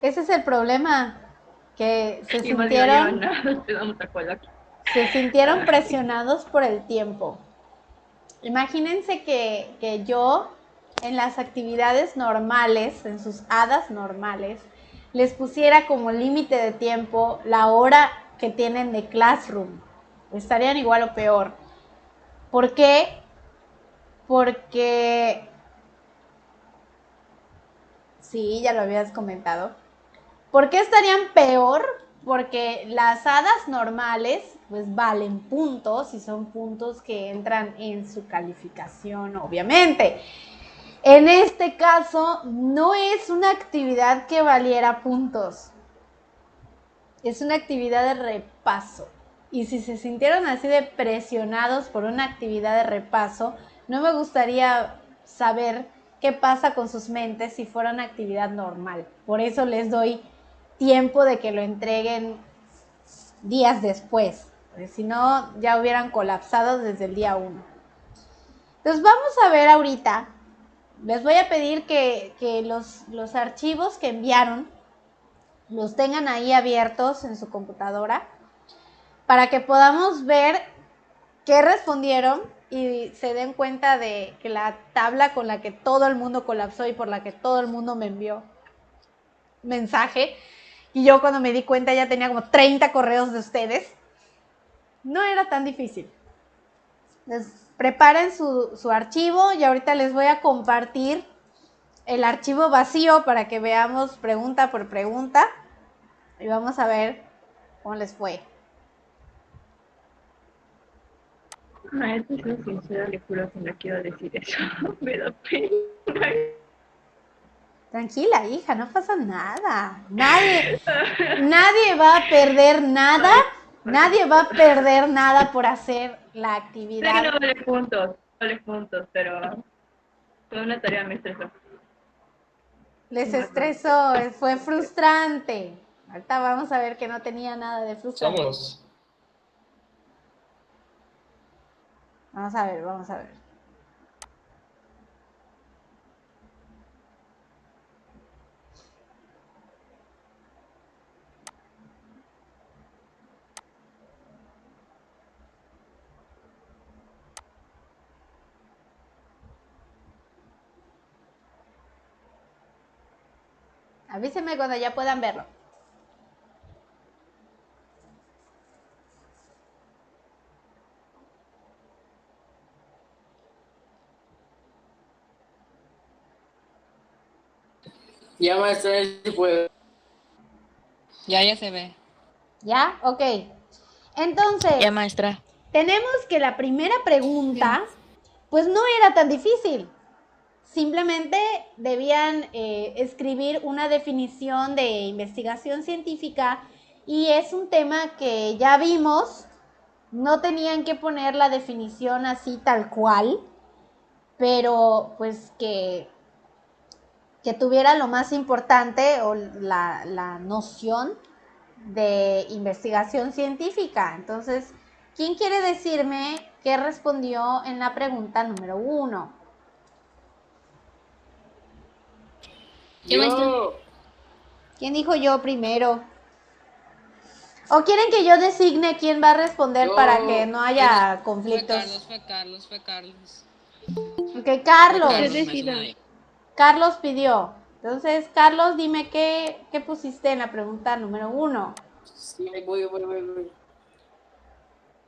Ese es el problema, que Igual no llevan nada, te damos a cola aquí. se sintieron presionados por el tiempo. Imagínense que yo en las actividades normales, en sus hadas normales, les pusiera como límite de tiempo la hora que tienen de classroom. Estarían igual o peor. ¿Por qué? Porque, sí, ya lo habías comentado. ¿Por qué estarían peor? Porque las hadas normales pues valen puntos y son puntos que entran en su calificación, obviamente. En este caso, no es una actividad que valiera puntos. Es una actividad de repaso. Y si se sintieron así de presionados por una actividad de repaso, no me gustaría saber qué pasa con sus mentes si fuera una actividad normal. Por eso les doy tiempo de que lo entreguen días después. Porque si no, ya hubieran colapsado desde el día 1. Entonces vamos a ver ahorita. Les voy a pedir que los archivos que enviaron los tengan ahí abiertos en su computadora para que podamos ver qué respondieron y se den cuenta de que la tabla con la que todo el mundo colapsó y por la que todo el mundo me envió mensaje, y yo cuando me di cuenta ya tenía como 30 correos de ustedes, no era tan difícil. Entonces, preparen su archivo y ahorita les voy a compartir el archivo vacío para que veamos pregunta por pregunta y vamos a ver cómo les fue. Maestro, soy sincera, le juro que no quiero decir eso. Me da pena. Tranquila, hija, no pasa nada. Nadie va a perder nada. Nadie va a perder nada por hacer la Sé que no actividad. vale puntos, pero fue una tarea me estresó. Les estresó, fue frustrante. Ahorita vamos a ver que no tenía nada de frustrante. Somos. Vamos a ver, vamos a ver. Avísenme cuando ya puedan verlo. Ya maestra, si puede. Ya se ve. ¿Ya? Ok. Entonces, Ya, maestra. tenemos que la primera pregunta, pues no era tan difícil. Simplemente debían escribir una definición de investigación científica y es un tema que ya vimos. No tenían que poner la definición así tal cual, pero pues que tuviera lo más importante o la noción de investigación científica. Entonces, ¿quién quiere decirme qué respondió en la pregunta número 1? Yo. ¿Quién dijo yo primero? ¿O quieren que yo designe quién va a responder para que Yo. no haya conflictos? Fue Carlos. Ok, Fue Carlos. Carlos, no es nadie. Carlos pidió. Entonces, Carlos, dime qué pusiste en la pregunta número 1. Sí, voy.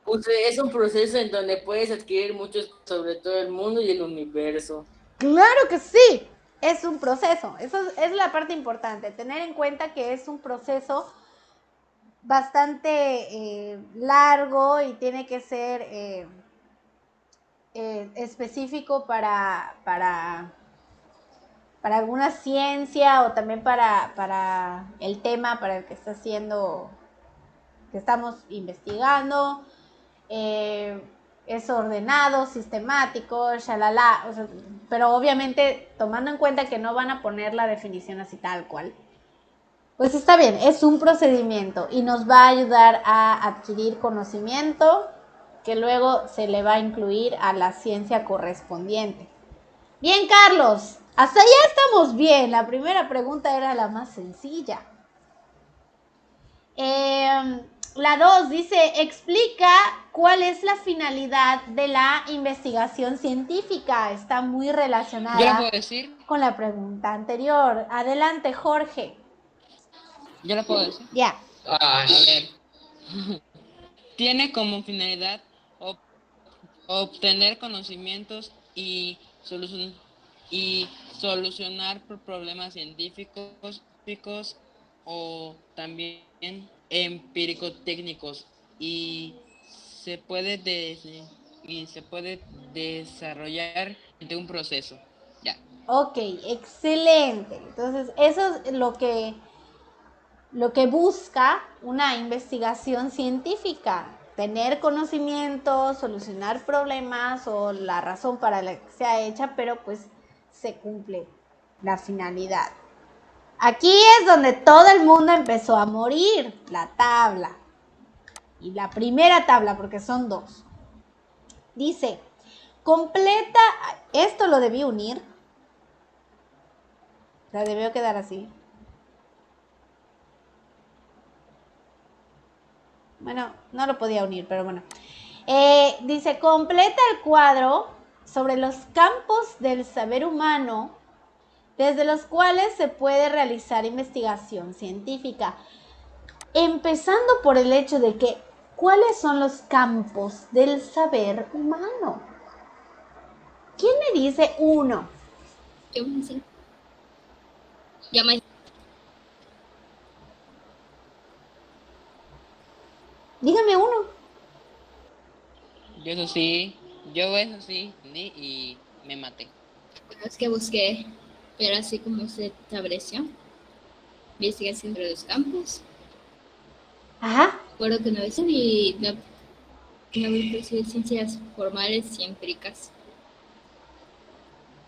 Pues es un proceso en donde puedes adquirir muchos sobre todo el mundo y el universo. Claro que sí, es un proceso. Eso es la parte importante, tener en cuenta que es un proceso bastante largo y tiene que ser específico para alguna ciencia o también para el tema para el que está haciendo, que estamos investigando. Es ordenado, sistemático, shalala, o sea, pero obviamente tomando en cuenta que no van a poner la definición así tal cual, pues está bien, es un procedimiento y nos va a ayudar a adquirir conocimiento que luego se le va a incluir a la ciencia correspondiente. Bien, Carlos, Hasta ya estamos bien. La primera pregunta era la más sencilla. La 2 dice, explica cuál es la finalidad de la investigación científica. Está muy ¿Yo la relacionada puedo decir? con la pregunta anterior. Adelante, Jorge. ¿Yo la puedo decir? Ya. A ver. Tiene como finalidad obtener conocimientos y solucionar problemas científicos o también empírico-técnicos se puede y se puede desarrollar de un proceso. Ya. Ok, excelente. Entonces, eso es lo que busca una investigación científica, tener conocimiento, solucionar problemas o la razón para la que sea hecha, pero pues se cumple la finalidad. Aquí es donde todo el mundo empezó a morir, la tabla. Y la primera tabla, porque son dos. Dice, completa, esto lo debí unir, la debió quedar así. Bueno, no lo podía unir, pero bueno. Dice, completa el cuadro sobre los campos del saber humano desde los cuales se puede realizar investigación científica. Empezando por el hecho de que, ¿cuáles son los campos del saber humano? ¿Quién me dice uno? Yo me sé. Ya me Dígame uno. Yo eso sí, y me maté. es que busqué, pero así como se estableció. Investigación de los campos. Ajá. Recuerdo que una vez y una vez de ciencias formales y empíricas.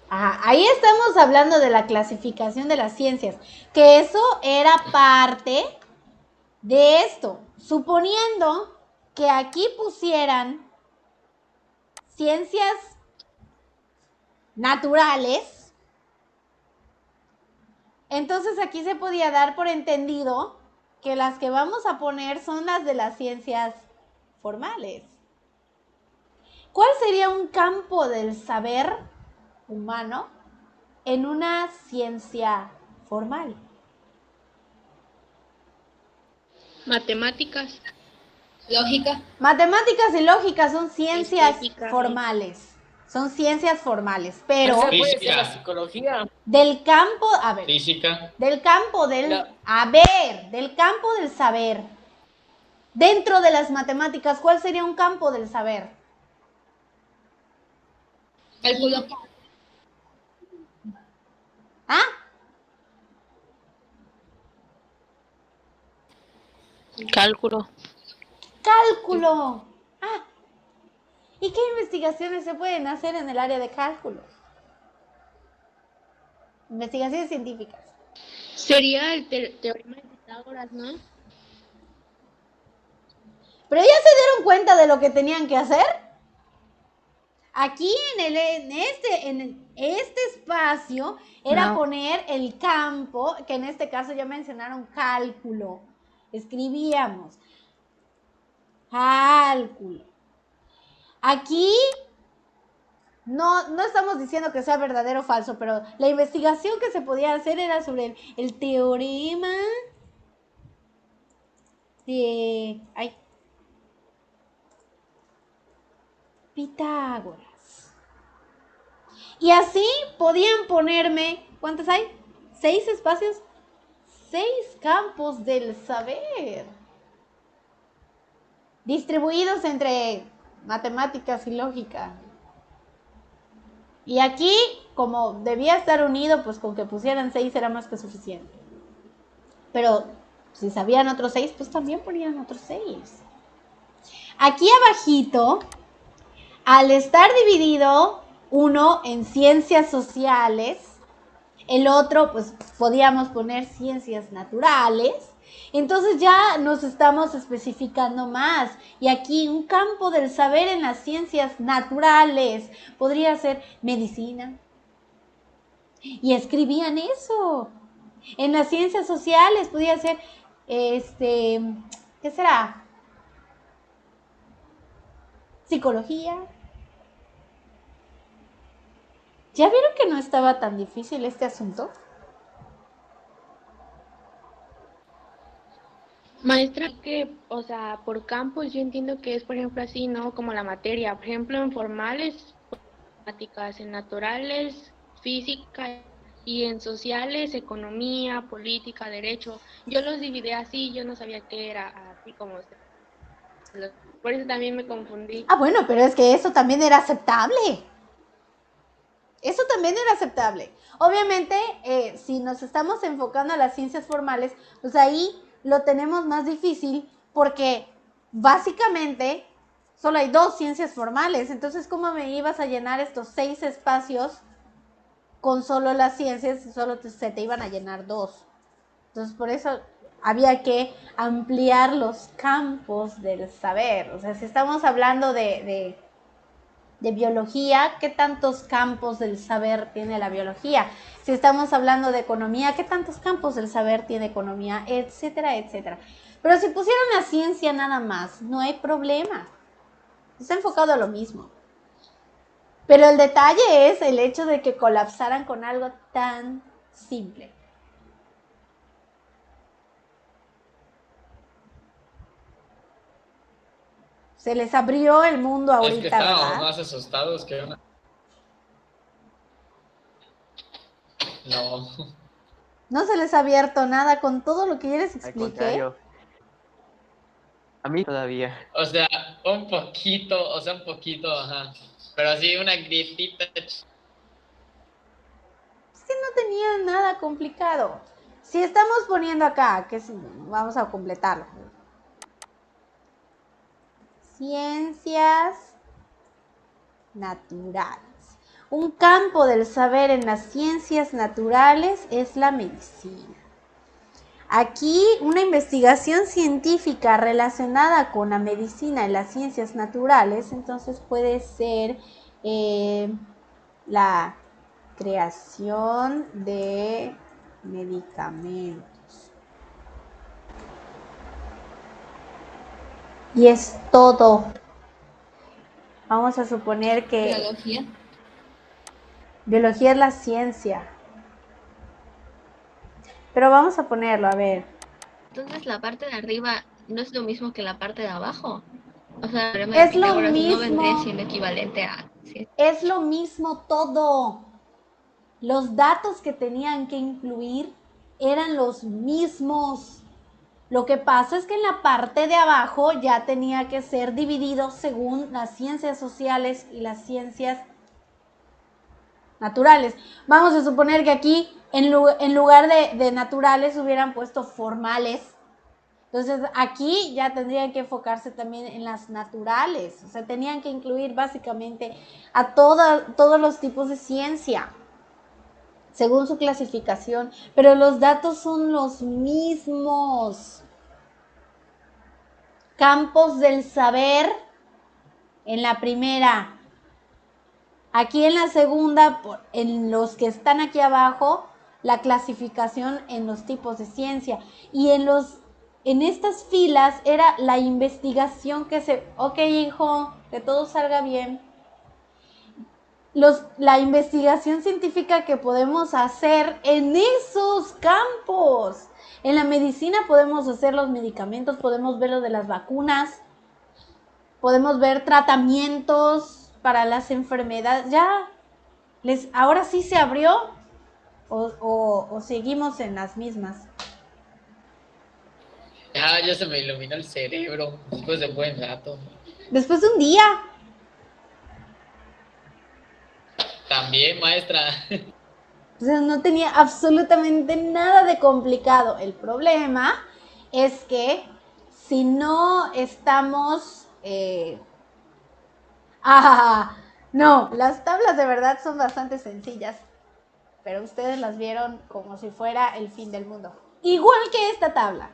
Ajá, ahí estamos hablando de la clasificación de las ciencias, que eso era parte de esto, suponiendo que aquí pusieran ciencias naturales, entonces aquí se podía dar por entendido que las que vamos a poner son las de las ciencias formales. ¿Cuál sería un campo del saber humano en una ciencia formal? Matemáticas. Lógica. Matemáticas y lógica son ciencias Estética. formales. Son ciencias formales, pero Esa puede ser Física. la psicología. del campo, a ver, Física. del campo del, No. a ver, del campo del saber. Dentro de las matemáticas, ¿cuál sería un campo del saber? Cálculo. ¿Ah? Cálculo. Cálculo. Ah. ¿Y qué investigaciones se pueden hacer en el área de cálculo? Investigaciones científicas. Sería el teorema de Pitágoras, ¿no? ¿Pero ya se dieron cuenta de lo que tenían que hacer? Aquí en este espacio era poner el campo, que en este caso ya mencionaron cálculo. Escribíamos cálculo. Aquí no estamos diciendo que sea verdadero o falso, pero la investigación que se podía hacer era sobre el teorema de Pitágoras. Y así podían ponerme, ¿cuántos hay? 6 espacios, 6 campos del saber, distribuidos entre matemáticas y lógica. Y aquí, como debía estar unido, pues con que pusieran 6 era más que suficiente. Pero si sabían otros 6, pues también ponían otros 6. Aquí abajito, al estar dividido uno en ciencias sociales, el otro pues podíamos poner ciencias naturales, entonces ya nos estamos especificando más. Y aquí un campo del saber en las ciencias naturales podría ser medicina, Y escribían eso. En las ciencias sociales podía ser, ¿qué será? Psicología. ¿Ya vieron que no estaba tan difícil este asunto? Maestra, que, o sea, por campos yo entiendo que es, por ejemplo, así, ¿no? Como la materia. Por ejemplo, en formales, matemáticas, en naturales, física, y en sociales, economía, política, derecho. Yo los dividí así, yo no sabía qué era así como usted. Por eso también me confundí. Ah, bueno, pero es que eso también era aceptable. Eso también era aceptable. Obviamente, si nos estamos enfocando a las ciencias formales, pues ahí lo tenemos más difícil porque básicamente solo hay 2 ciencias formales. Entonces, ¿cómo me ibas a llenar estos 6 espacios con solo las ciencias y solo se te iban a llenar 2? Entonces, por eso había que ampliar los campos del saber. O sea, si estamos hablando de biología, ¿qué tantos campos del saber tiene la biología? Si estamos hablando de economía, ¿qué tantos campos del saber tiene economía? Etcétera, etcétera. Pero si pusieron la ciencia nada más, no hay problema. Está enfocado a lo mismo. Pero el detalle es el hecho de que colapsaran con algo tan simple. Se les abrió el mundo ahorita, Es que estábamos ¿verdad? más asustados que una... No. No se les ha abierto nada con todo lo que yo les Al expliqué. contrario. A mí todavía. O sea, un poquito, ajá. Pero sí, una grietita. Es que no tenía nada complicado. Si estamos poniendo acá, que vamos a completarlo. Ciencias naturales. Un campo del saber en las ciencias naturales es la medicina. Aquí una investigación científica relacionada con la medicina y las ciencias naturales, entonces puede ser la creación de medicamentos. Y es todo. Vamos a suponer que Biología. biología es la ciencia. Pero vamos a ponerlo, a ver. Entonces la parte de arriba no es lo mismo que la parte de abajo. O sea, el teorema Es de lo Pitágoras no vendría mismo. siendo equivalente a... ¿sí? Es lo mismo todo. Los datos que tenían que incluir eran los mismos. Lo que pasa es que en la parte de abajo ya tenía que ser dividido según las ciencias sociales y las ciencias naturales. Vamos a suponer que aquí en lugar de naturales hubieran puesto formales. Entonces aquí ya tendrían que enfocarse también en las naturales. O sea, tenían que incluir básicamente a todos los tipos de ciencia según su clasificación, pero los datos son los mismos. Campos del saber en la primera. Aquí en la segunda, en los que están aquí abajo, la clasificación en los tipos de ciencia. Y en estas filas era la investigación que se... Ok, hijo, que todo salga bien. La investigación científica que podemos hacer en esos campos. En la medicina podemos hacer los medicamentos, podemos ver lo de las vacunas, podemos ver tratamientos para las enfermedades. Ya, ahora sí se abrió o seguimos en las mismas. Ya se me iluminó el cerebro después de buen rato. Después de un día. También, maestra. O sea, no tenía absolutamente nada de complicado. El problema es que si no estamos... no, las tablas de verdad son bastante sencillas, pero ustedes las vieron como si fuera el fin del mundo. Igual que esta tabla.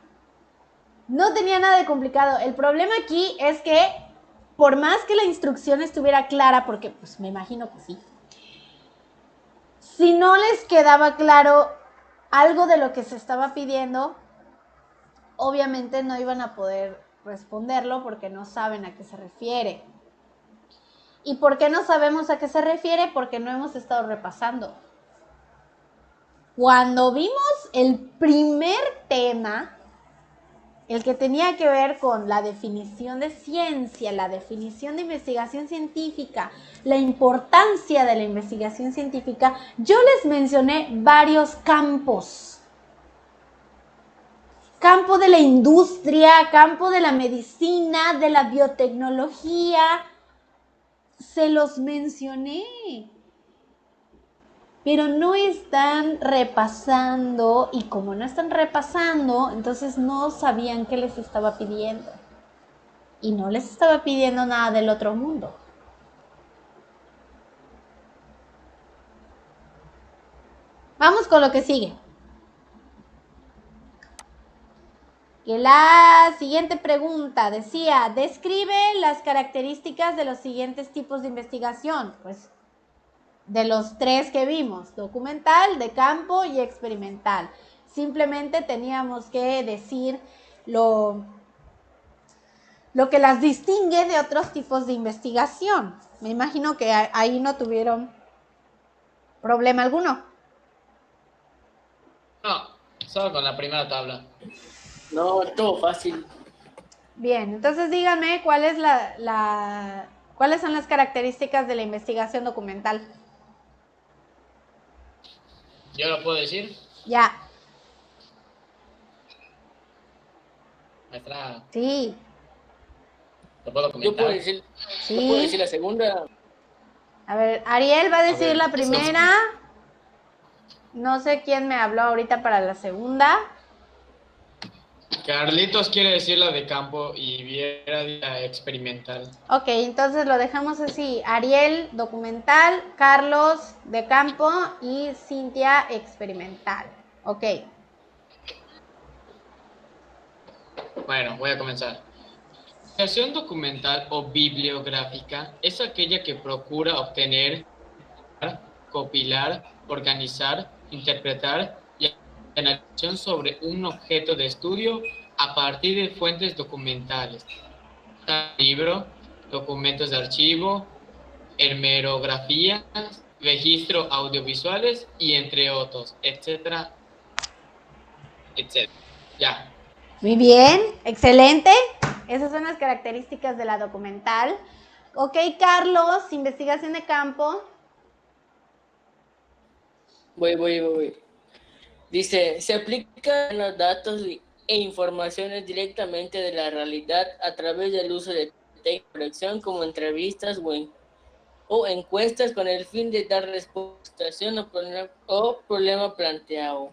No tenía nada de complicado. El problema aquí es que, por más que la instrucción estuviera clara, porque pues me imagino que sí, Si no les quedaba claro algo de lo que se estaba pidiendo, obviamente no iban a poder responderlo porque no saben a qué se refiere. ¿Y por qué no sabemos a qué se refiere? Porque no hemos estado repasando. Cuando vimos el primer tema, el que tenía que ver con la definición de ciencia, la definición de investigación científica, la importancia de la investigación científica, yo les mencioné varios campos. Campo de la industria, campo de la medicina, de la biotecnología. Se los mencioné. Pero no están repasando, y como no están repasando, entonces no sabían qué les estaba pidiendo. Y no les estaba pidiendo nada del otro mundo. Vamos con lo que sigue. Que la siguiente pregunta decía, describe las características de los siguientes tipos de investigación. Pues de los tres que vimos, documental, de campo y experimental. Simplemente teníamos que decir lo que las distingue de otros tipos de investigación. Me imagino que ahí no tuvieron problema alguno. No, solo con la primera tabla. No, todo fácil. Bien, entonces díganme cuáles son las características de la investigación documental. ¿Yo lo puedo decir? Ya. Maestra, Sí. ¿lo puedo Yo comentar? puedo decir, Sí. yo puedo decir la segunda. A ver, Ariel va a decir ver, la primera. No sé quién me habló ahorita para la segunda. Carlitos quiere decir la de campo y Viera la experimental. Ok, entonces lo dejamos así. Ariel, documental, Carlos, de campo y Cintia, experimental. Ok. Bueno, voy a comenzar. La investigación documental o bibliográfica es aquella que procura obtener, compilar, organizar, interpretar y analizar sobre un objeto de estudio a partir de fuentes documentales, libro, documentos de archivo, hemerografías, registros audiovisuales y entre otros, etcétera, etcétera. Ya. Muy bien, excelente. Esas son las características de la documental. Ok, Carlos, investigación de campo. Voy. Dice, se aplican los datos e informaciones directamente de la realidad a través del uso de técnicas de colección como entrevistas o encuestas con el fin de dar respuesta a situación o problema planteado.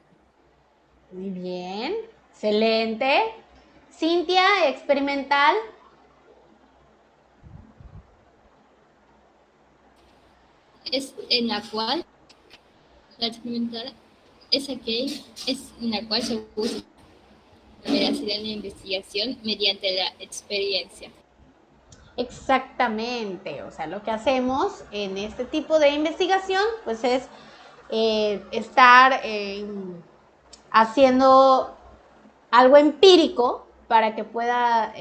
Muy bien, excelente. Cintia, experimental. Es en la cual la experimental es aquella en la cual se busca la veracidad de la investigación mediante la experiencia. Exactamente, o sea, lo que hacemos en este tipo de investigación, pues es estar haciendo algo empírico para que pueda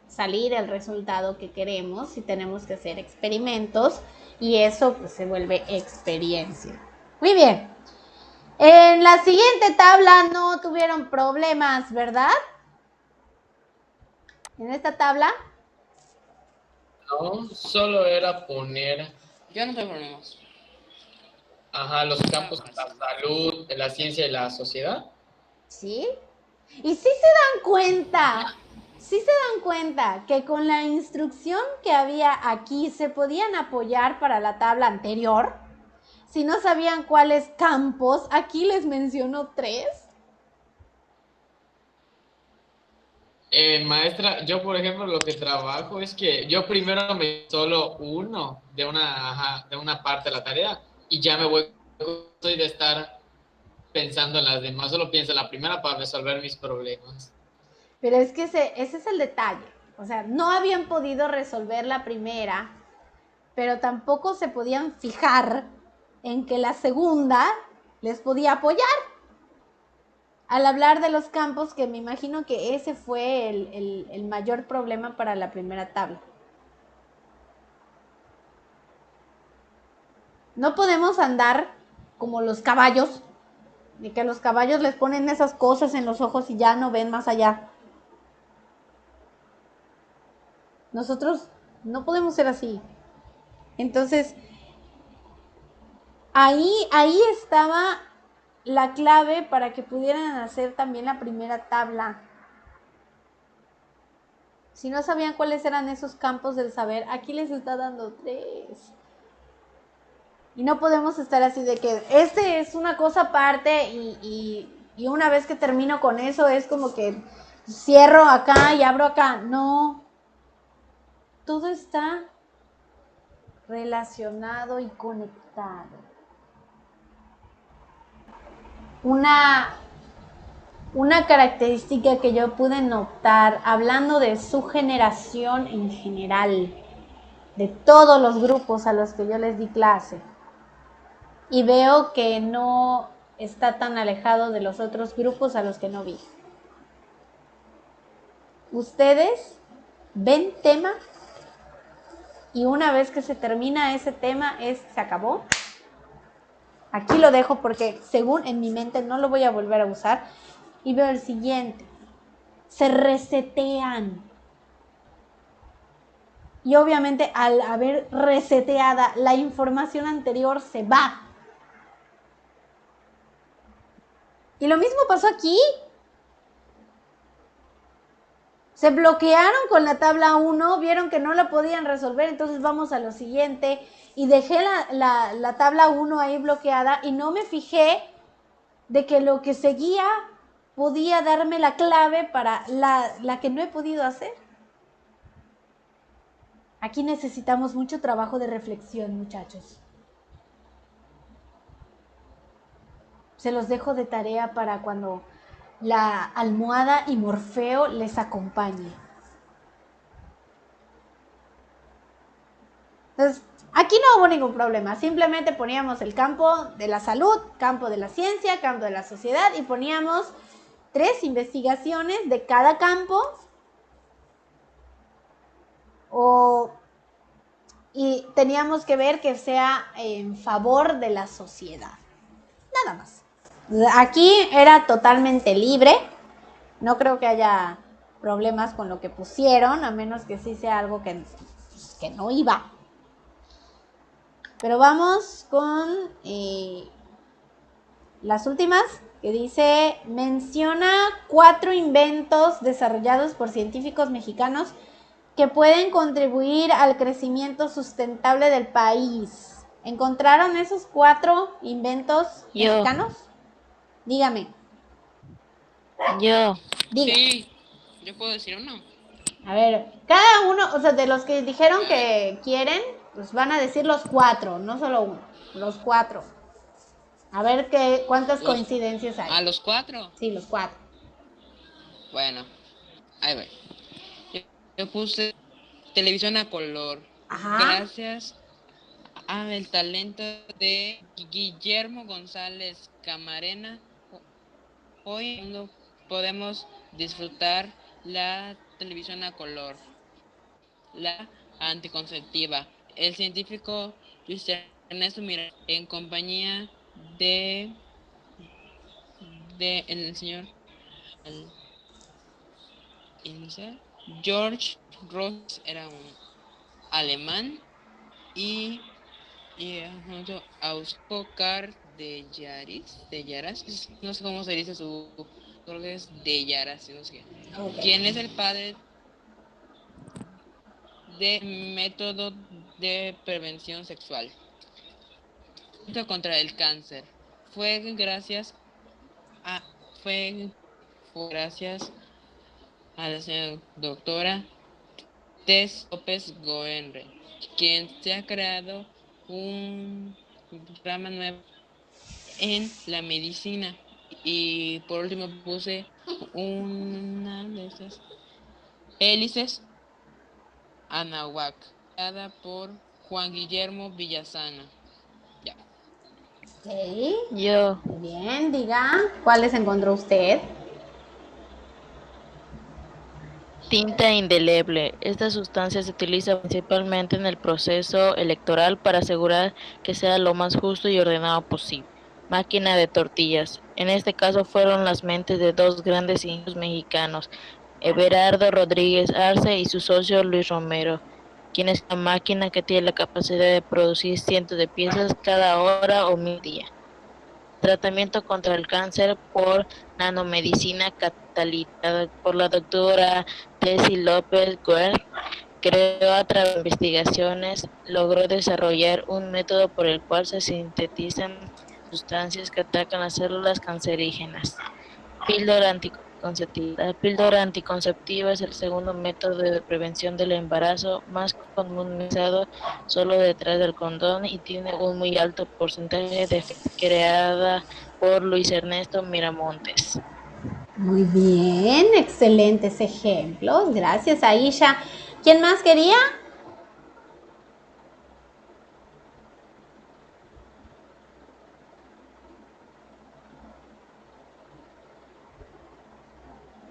salir el resultado que queremos. Si tenemos que hacer experimentos y eso pues se vuelve experiencia. Muy bien. En la siguiente tabla no tuvieron problemas, ¿verdad? En esta tabla. No, solo era poner, Yo no tengo problemas. los campos de la salud, de la ciencia y la sociedad. ¿Sí? Y sí se dan cuenta que con la instrucción que había aquí se podían apoyar para la tabla anterior. Si no sabían cuáles campos, aquí les menciono 3. Maestra, yo por ejemplo lo que trabajo es que yo primero me solo uno de una parte de la tarea y ya me voy, soy de estar pensando en las demás, solo pienso en la primera para resolver mis problemas. Pero es que ese es el detalle. O sea, no habían podido resolver la primera, pero tampoco se podían fijar en que la segunda les podía apoyar. Al hablar de los campos, que me imagino que ese fue el mayor problema para la primera tabla. No podemos andar como los caballos, de que a los caballos les ponen esas cosas en los ojos y ya no ven más allá. Nosotros no podemos ser así. Entonces, ahí estaba la clave para que pudieran hacer también la primera tabla. Si no sabían cuáles eran esos campos del saber, aquí les está dando 3. Y no podemos estar así de que este es una cosa aparte y una vez que termino con eso es como que cierro acá y abro acá. No. Todo está relacionado y conectado. Una característica que yo pude notar hablando de su generación en general, de todos los grupos a los que yo les di clase, y veo que no está tan alejado de los otros grupos a los que no vi. Ustedes ven tema y una vez que se termina ese tema se acabó. Aquí lo dejo porque según en mi mente no lo voy a volver a usar. Y veo el siguiente. Se resetean. Y obviamente al haber reseteada la información anterior se va. Y lo mismo pasó aquí. Se bloquearon con la tabla 1, vieron que no la podían resolver, entonces vamos a lo siguiente. Y dejé la tabla 1 ahí bloqueada y no me fijé de que lo que seguía podía darme la clave para la que no he podido hacer. Aquí necesitamos mucho trabajo de reflexión, muchachos. Se los dejo de tarea para cuando la almohada y Morfeo les acompañe. Entonces, aquí no hubo ningún problema. Simplemente poníamos el campo de la salud, campo de la ciencia, campo de la sociedad y poníamos 3 investigaciones de cada campo y teníamos que ver que sea en favor de la sociedad. Nada más. Aquí era totalmente libre. No creo que haya problemas con lo que pusieron, a menos que sí sea algo que no iba. Pero vamos con las últimas, que dice, menciona 4 inventos desarrollados por científicos mexicanos que pueden contribuir al crecimiento sustentable del país. ¿Encontraron esos 4 inventos mexicanos? Dígame. Yo. Diga. Sí, yo puedo decir uno. A ver, cada uno, o sea, de los que dijeron que quieren, pues van a decir los 4, no solo uno, los 4. A ver cuántas coincidencias hay. ¿A los 4? Sí, los 4. Bueno, ahí va. Yo puse televisión a color. Ajá. Gracias al talento de Guillermo González Camarena, hoy no podemos disfrutar la televisión a color, la anticonceptiva. El científico Luis Ernesto Miranda, en compañía de el señor George Ross, era un alemán, y junto a Oscar de Yaras, no sé cómo se dice su, creo que es de Yaras, no sé qué, quien es el padre de método de prevención sexual contra el cáncer. Fue gracias a la señora doctora Tess López Goenre, quien se ha creado un programa nuevo en la medicina. Y por último puse una de esas hélices Anahuac, creada por Juan Guillermo Villasana. Ya. Ok, Yo, muy bien, diga, ¿cuáles encontró usted? tinta indeleble. Esta sustancia se utiliza principalmente en el proceso electoral para asegurar que sea lo más justo y ordenado posible. Máquina de tortillas. En este caso fueron las mentes de dos grandes ingenieros mexicanos, Everardo Rodríguez Arce y su socio Luis Romero, quienes la máquina que tiene la capacidad de producir cientos de piezas cada hora o mil días. Tratamiento contra el cáncer por nanomedicina catalítica por la doctora Tessie López Guerra. Creó a través de investigaciones, logró desarrollar un método por el cual se sintetizan sustancias que atacan las células cancerígenas. Píldora anticonceptiva. La píldora anticonceptiva es el segundo método de prevención del embarazo más comúnmente usado solo detrás del condón y tiene un muy alto porcentaje de creada por Luis Ernesto Miramontes. Muy bien, excelentes ejemplos. Gracias, Aisha. ¿Quién más quería?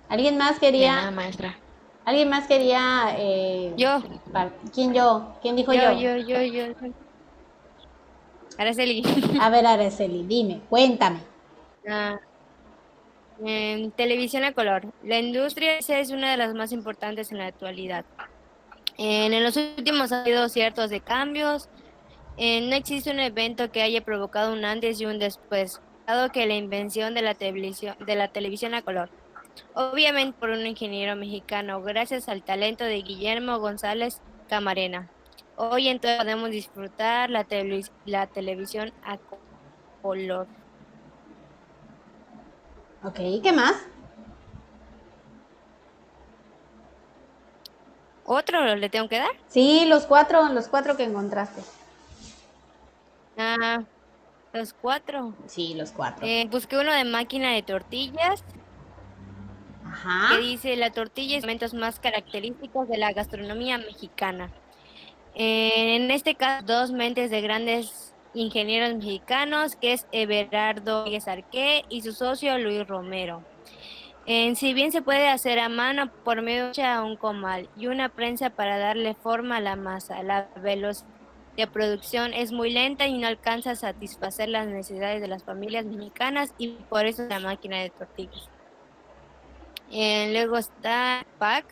¿Alguien más De nada, quería? maestra. ¿Alguien más quería? Yo, ¿Quién yo? ¿Quién dijo yo? yo. Araceli. A ver, Araceli, dime, cuéntame. Ah, en televisión a color. La industria esa es una de las más importantes en la actualidad. En los últimos ha habido ciertos de cambios. No existe un evento que haya provocado un antes y un después, dado que la invención de la televisión a color. Obviamente por un ingeniero mexicano, gracias al talento de Guillermo González Camarena. Hoy entonces podemos disfrutar la televisión a color. Ok, ¿qué más? ¿Otro le tengo que dar? Sí, los cuatro que encontraste. Ah, los 4. Sí, los 4. Busqué uno de máquina de tortillas, Ajá. que dice la tortilla es uno de los elementos más característicos de la gastronomía mexicana. En este caso, dos mentes de grandes ingenieros mexicanos, que es Everardo Rodríguez Arce y su socio Luis Romero. Si bien se puede hacer a mano por medio de un comal y una prensa para darle forma a la masa, la velocidad de producción es muy lenta y no alcanza a satisfacer las necesidades de las familias mexicanas y por eso es la máquina de tortillas. Luego está PAC,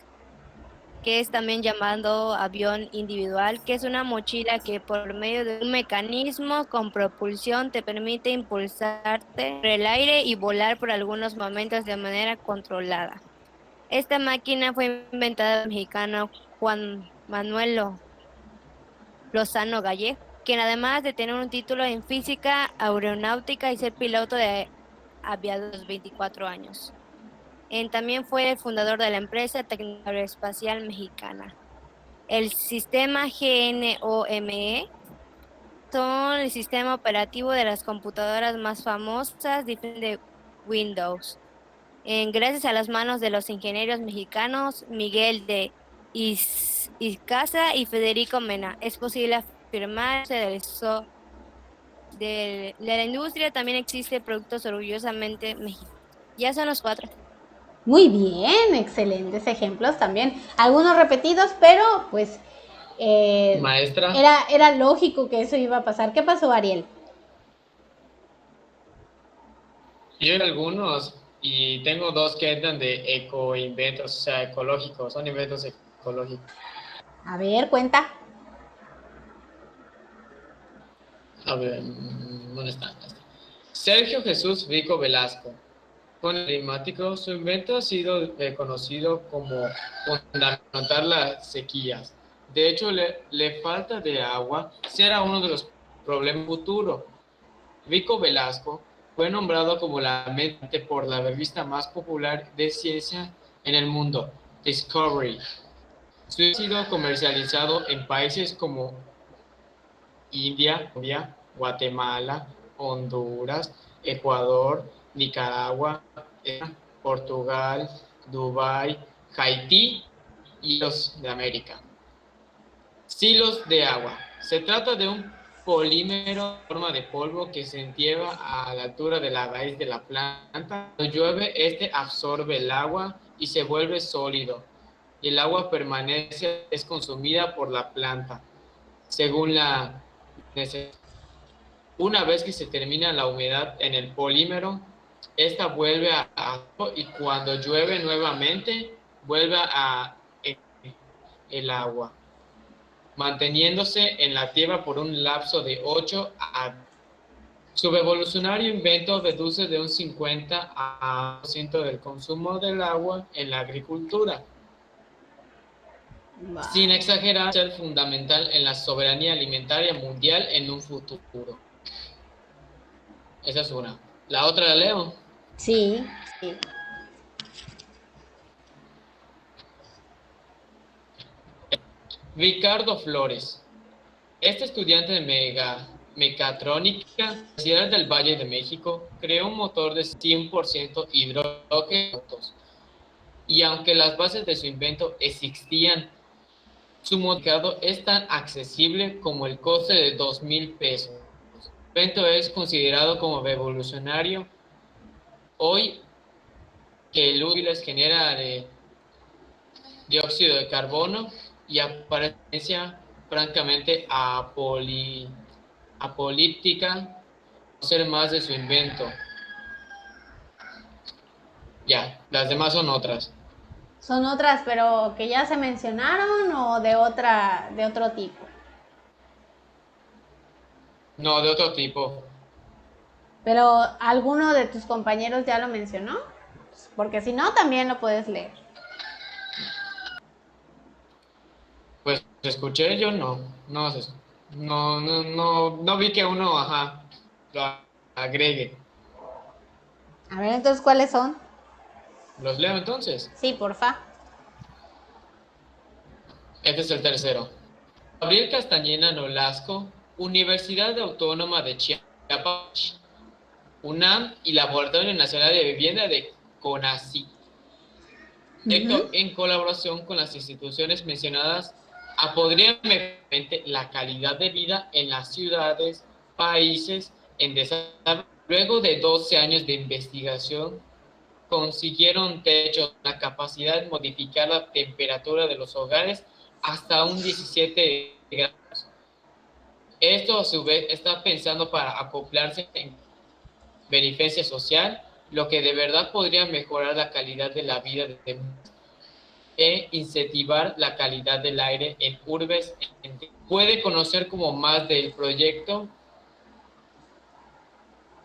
que es también llamado avión individual, que es una mochila que por medio de un mecanismo con propulsión te permite impulsarte por el aire y volar por algunos momentos de manera controlada. Esta máquina fue inventada por el mexicano Juan Manuel Lozano Gallegos, quien además de tener un título en física aeronáutica y ser piloto de aviador a los 24 años. También fue el fundador de la empresa Tecnología Aeroespacial Mexicana. El sistema GNOME son el sistema operativo de las computadoras más famosas de Windows. Gracias a las manos de los ingenieros mexicanos Miguel de Icaza y Federico Mena, es posible afirmar que de la industria también existe productos orgullosamente mexicanos. Ya son los 4. Muy bien, excelentes ejemplos también. Algunos repetidos, pero pues Maestra, era lógico que eso iba a pasar. ¿Qué pasó, Ariel? yo en algunos y tengo dos que entran de ecoinventos, o sea, ecológicos, son inventos ecológicos. A ver, cuenta. A ver, ¿dónde está? Sergio Jesús Rico Velasco. Con el climático, su invento ha sido conocido como fundamentar las sequías. De hecho, le falta de agua será uno de los problemas futuros. Rico Velasco fue nombrado como la mente por la revista más popular de ciencia en el mundo, Discovery. Su ha sido comercializado en países como India, Colombia, Guatemala, Honduras, Ecuador, Nicaragua, Portugal, Dubái, Haití y los de América. Silos de agua. Se trata de un polímero en forma de polvo que se entierra a la altura de la raíz de la planta. Cuando llueve, este absorbe el agua y se vuelve sólido. Y el agua permanece, es consumida por la planta, según la necesidad. Una vez que se termina la humedad en el polímero, esta vuelve y cuando llueve nuevamente, vuelve a el agua, manteniéndose en la tierra por un lapso de 8 a... Su revolucionario invento reduce de un 50 a 1% del consumo del agua en la agricultura. Sin exagerar, ser fundamental en la soberanía alimentaria mundial en un futuro. Esa es una. La otra la leo. Sí, sí. Ricardo Flores. Este estudiante de mecatrónica de la Universidad del Valle de México creó un motor de 100% hidrógeno y aunque las bases de su invento existían, su mercado es tan accesible como el coste de 2,000 pesos. El invento es considerado como revolucionario hoy que el útiles genera de dióxido de carbono y apariencia francamente apolíptica, conocer más de su invento. Ya, las demás son otras. Son otras, pero que ya se mencionaron o de otro tipo. No, de otro tipo. Pero ¿alguno de tus compañeros ya lo mencionó? Porque si no, también lo puedes leer. Pues escuché, yo no. No vi que uno, lo agregue. A ver, entonces, ¿cuáles son? ¿Los leo entonces? Sí, porfa. Este es el tercero. Gabriel Castañeda Nolasco, Universidad Autónoma de Chiapas, UNAM y Laboratorio Nacional de Vivienda de CONACYT. En colaboración con las instituciones mencionadas, podría mejorar la calidad de vida en las ciudades, países en desarrollo. Luego de 12 años de investigación, consiguieron techo la capacidad de modificar la temperatura de los hogares hasta un 17 grados. Esto a su vez está pensando para acoplarse en beneficencia social, lo que de verdad podría mejorar la calidad de la vida de e incentivar la calidad del aire en urbes. Puede conocer como más del proyecto.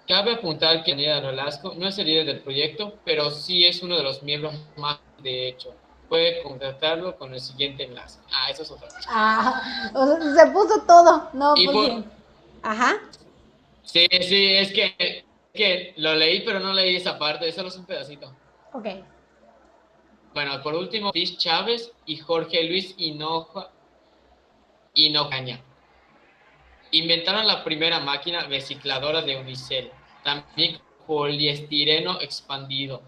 Cabe apuntar que Daniela Nolasco no es el líder del proyecto, pero sí es uno de los miembros más, de hecho. Puede contactarlo con el siguiente enlace. Eso es otra cosa. O sea, se puso todo. No, y pues bien. Ajá. Sí, es que lo leí, pero no leí esa parte. Solo es un pedacito. Ok. Bueno, por último, Luis Chávez y Jorge Luis Hinocaña inventaron la primera máquina recicladora de unicel, también poliestireno expandido.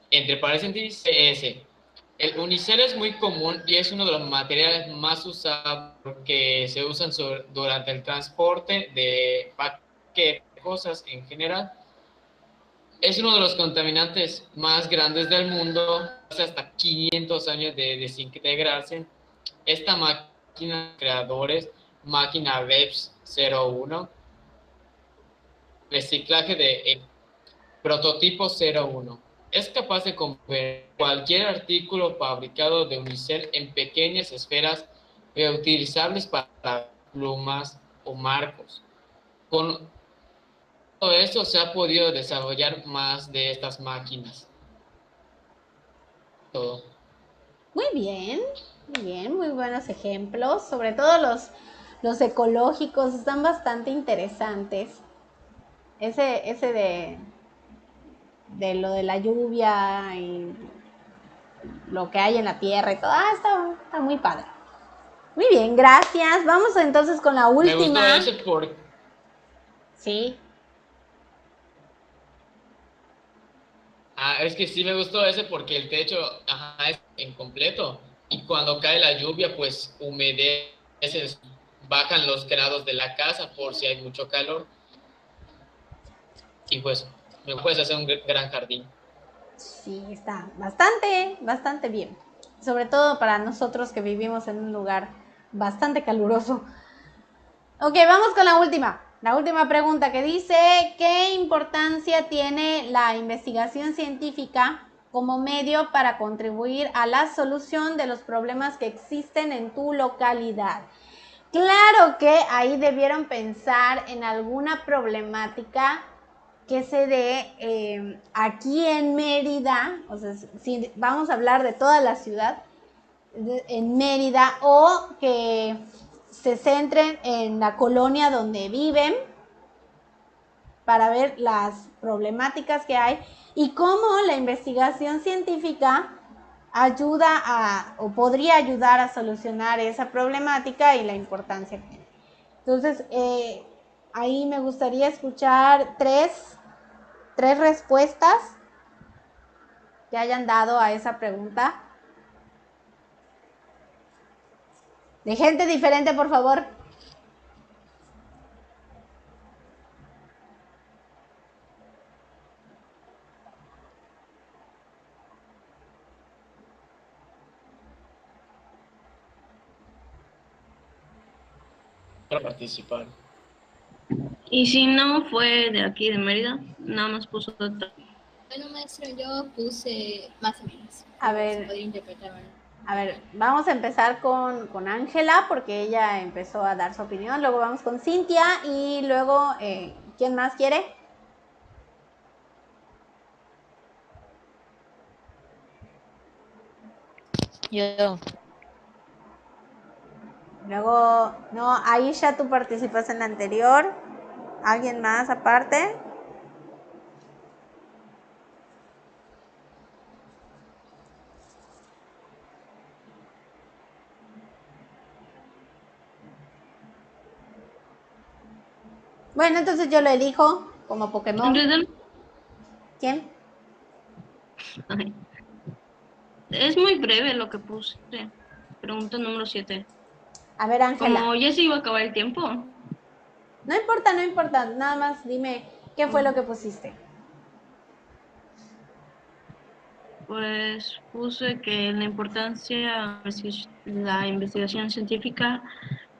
Entre paréntesis, CS. El unicel es muy común y es uno de los materiales más usados porque se usan durante el transporte de paquetes, cosas en general. Es uno de los contaminantes más grandes del mundo, hace hasta 500 años de desintegrarse. Esta máquina, creadores, máquina REPS 01, reciclaje de prototipo 01. Es capaz de convertir cualquier artículo fabricado de unicel en pequeñas esferas reutilizables para plumas o marcos. Con todo esto se ha podido desarrollar más de estas máquinas. Todo. Muy bien, muy buenos ejemplos. Sobre todo los ecológicos están bastante interesantes. Ese de lo de la lluvia y lo que hay en la tierra y todo. Está muy padre. Muy bien, gracias. Vamos entonces con la última. Me gustó ese por... Sí. Es que sí me gustó ese porque el techo es incompleto y cuando cae la lluvia pues humedece bajan los grados de la casa por si hay mucho calor. Y pues me puedes hacer un gran jardín. Sí, está bastante bien. Sobre todo para nosotros que vivimos en un lugar bastante caluroso. Ok, vamos con la última. La última pregunta que dice, ¿qué importancia tiene la investigación científica como medio para contribuir a la solución de los problemas que existen en tu localidad? Claro que ahí debieron pensar en alguna problemática que se dé aquí en Mérida, o sea, si vamos a hablar de toda la ciudad, en Mérida, o que se centren en la colonia donde viven para ver las problemáticas que hay y cómo la investigación científica ayuda o podría ayudar a solucionar esa problemática y la importancia que tiene. Entonces, ahí me gustaría escuchar tres respuestas que hayan dado a esa pregunta. De gente diferente, por favor. Para participar. Y si no fue de aquí de Mérida, nada más puso otra. Bueno, maestro, yo puse más o menos. A Se ver, podría interpretar mal. a ver, vamos a empezar con Ángela porque ella empezó a dar su opinión. Luego vamos con Cintia y luego, ¿quién más quiere? Yo. Luego, no, Aisha, tú participas en la anterior. ¿Alguien más aparte? Bueno, entonces yo lo elijo como Pokémon. ¿Quién? Ay. Es muy breve lo que puse. Pregunta número 7. A ver, Ángela. Como ya se iba a acabar el tiempo. No importa, no importa. Nada más dime qué fue lo que pusiste. Pues puse que la importancia de la investigación científica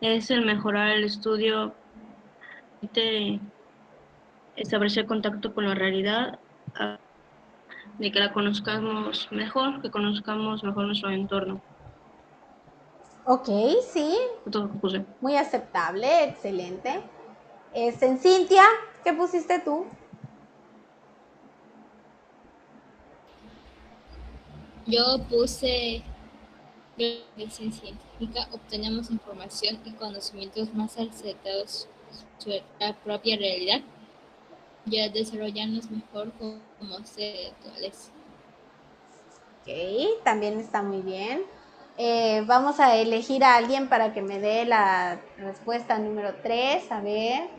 es el mejorar el estudio, de establecer contacto con la realidad, de que la conozcamos mejor, que conozcamos mejor nuestro entorno. Ok, sí. Todo lo que puse. Muy aceptable, excelente. En Cintia, ¿qué pusiste tú? Yo puse la investigación científica, obtenemos información y conocimientos más acertados sobre la propia realidad y a desarrollarnos mejor como seres actuales. Ok, también está muy bien. Vamos a elegir a alguien para que me dé la respuesta número 3. A ver.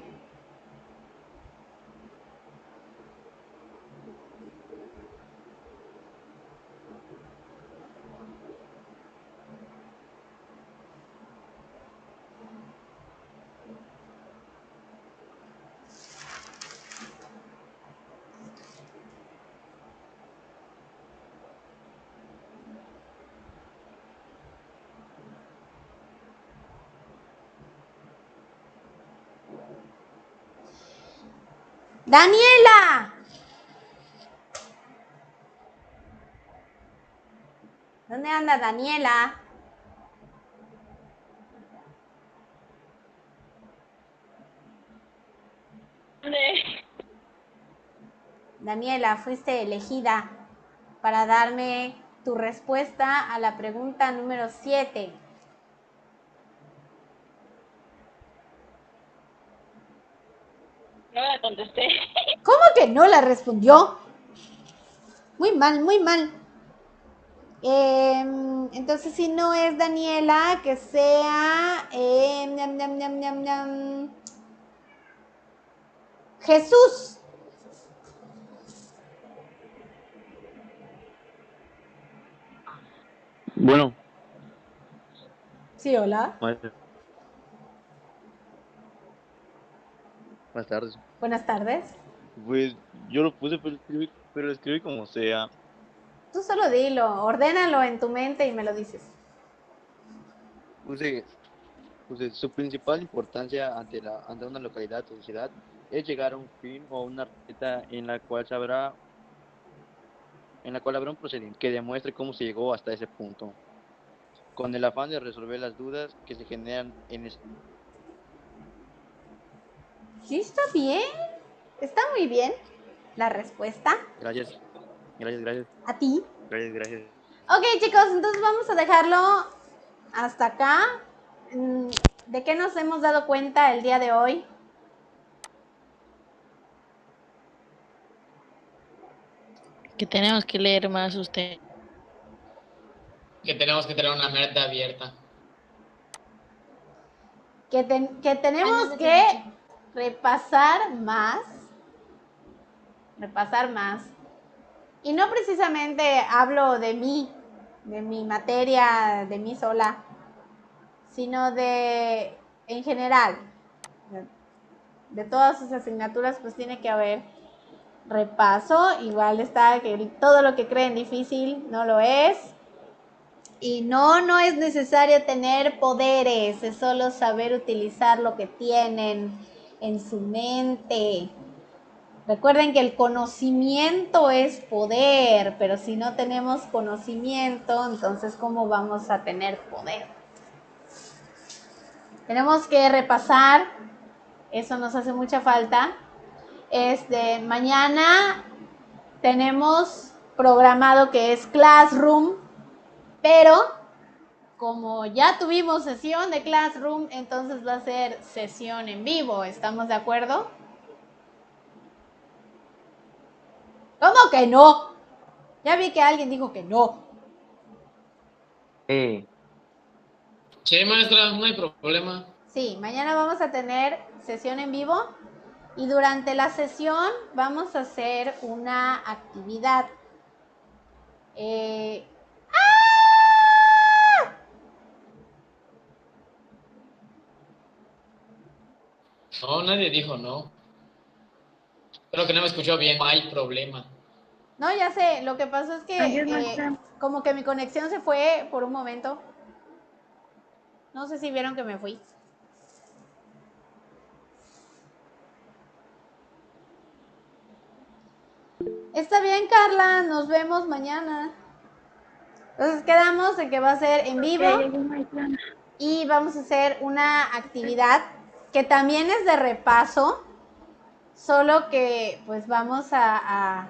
¡Daniela! ¿Dónde anda Daniela? Daniela, fuiste elegida para darme tu respuesta a la pregunta número 7. No la contesté. ¿Cómo que no la respondió? Muy mal, muy mal. Entonces, si no es Daniela, que sea Jesús. Bueno. Sí, hola. Buenas tardes. Buenas tardes. Pues yo lo puse, pero lo escribí como sea. Tú solo dilo, ordénalo en tu mente y me lo dices. Puse, su principal importancia ante una localidad o sociedad es llegar a un fin o una receta en la cual habrá un procedimiento que demuestre cómo se llegó hasta ese punto, con el afán de resolver las dudas que se generan en ese. Sí, está bien. Está muy bien la respuesta. Gracias. A ti. Gracias. Ok, chicos, entonces vamos a dejarlo hasta acá. ¿De qué nos hemos dado cuenta el día de hoy? Que tenemos que leer más usted. Que tenemos que tener una mente abierta. Que tenemos que repasar más. Y no precisamente hablo de mí, de mi materia, de mí sola, sino en general, de todas sus asignaturas, pues tiene que haber repaso. Igual está que todo lo que creen difícil no lo es. Y no es necesario tener poderes, es solo saber utilizar lo que tienen en su mente. Recuerden que el conocimiento es poder, pero si no tenemos conocimiento, entonces ¿cómo vamos a tener poder? Tenemos que repasar, eso nos hace mucha falta. Mañana tenemos programado que es Classroom, pero como ya tuvimos sesión de Classroom, entonces va a ser sesión en vivo, ¿estamos de acuerdo? ¿Cómo que no? Ya vi que alguien dijo que no. Sí, maestra, no hay problema. Sí, mañana vamos a tener sesión en vivo y durante la sesión vamos a hacer una actividad. No, nadie dijo no. Creo que no me escuchó bien, no hay problema. No, ya sé, lo que pasó es que como que mi conexión se fue por un momento. No sé si vieron que me fui. Está bien, Carla, nos vemos mañana. Entonces quedamos en que va a ser en vivo y vamos a hacer una actividad que también es de repaso, solo que pues vamos a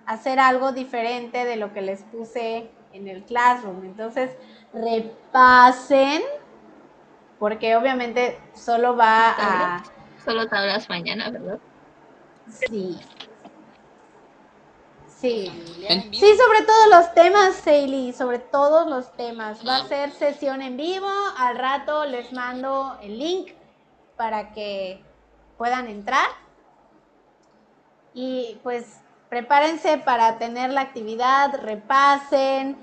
hacer algo diferente de lo que les puse en el Classroom. Entonces repasen, porque obviamente solo va a... Solo te hablas mañana, ¿verdad? Sí. Sí, sobre todos los temas, Seili, sobre todos los temas. Va a ser sesión en vivo, al rato les mando el link para que puedan entrar. Y pues prepárense para tener la actividad, repasen,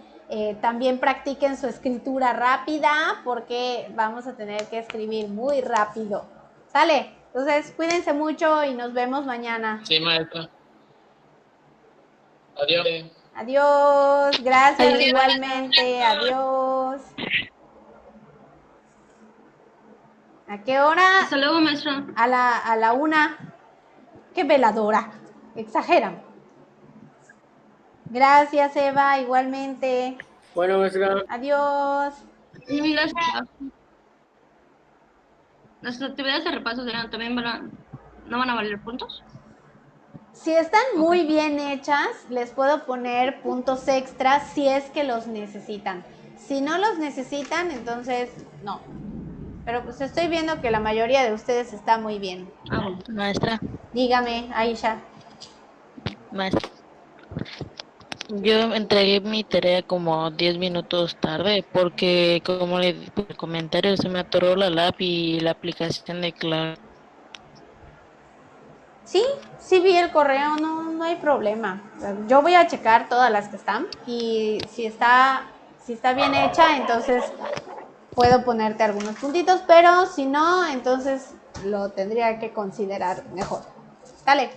también practiquen su escritura rápida porque vamos a tener que escribir muy rápido. ¿Sale? Entonces cuídense mucho y nos vemos mañana. Sí, maestra. Adiós. Adiós, gracias igualmente, adiós. ¿A qué hora? Hasta luego, maestra. A la 1. Qué veladora, exageran. Gracias, Eva, igualmente. Bueno, maestra. Adiós. Y las actividades de repaso también no van a valer puntos. Si están muy bien hechas, les puedo poner puntos extras si es que los necesitan. Si no los necesitan, entonces no. Pero pues estoy viendo que la mayoría de ustedes está muy bien. Maestra. Dígame, Aisha. Maestra. Yo entregué mi tarea como 10 minutos tarde porque, como le dije en el comentario, se me atoró la lab y la aplicación de Claro. Sí vi el correo, no hay problema. Yo voy a checar todas las que están y si está bien hecha, entonces puedo ponerte algunos puntitos, pero si no, entonces lo tendría que considerar mejor. Dale.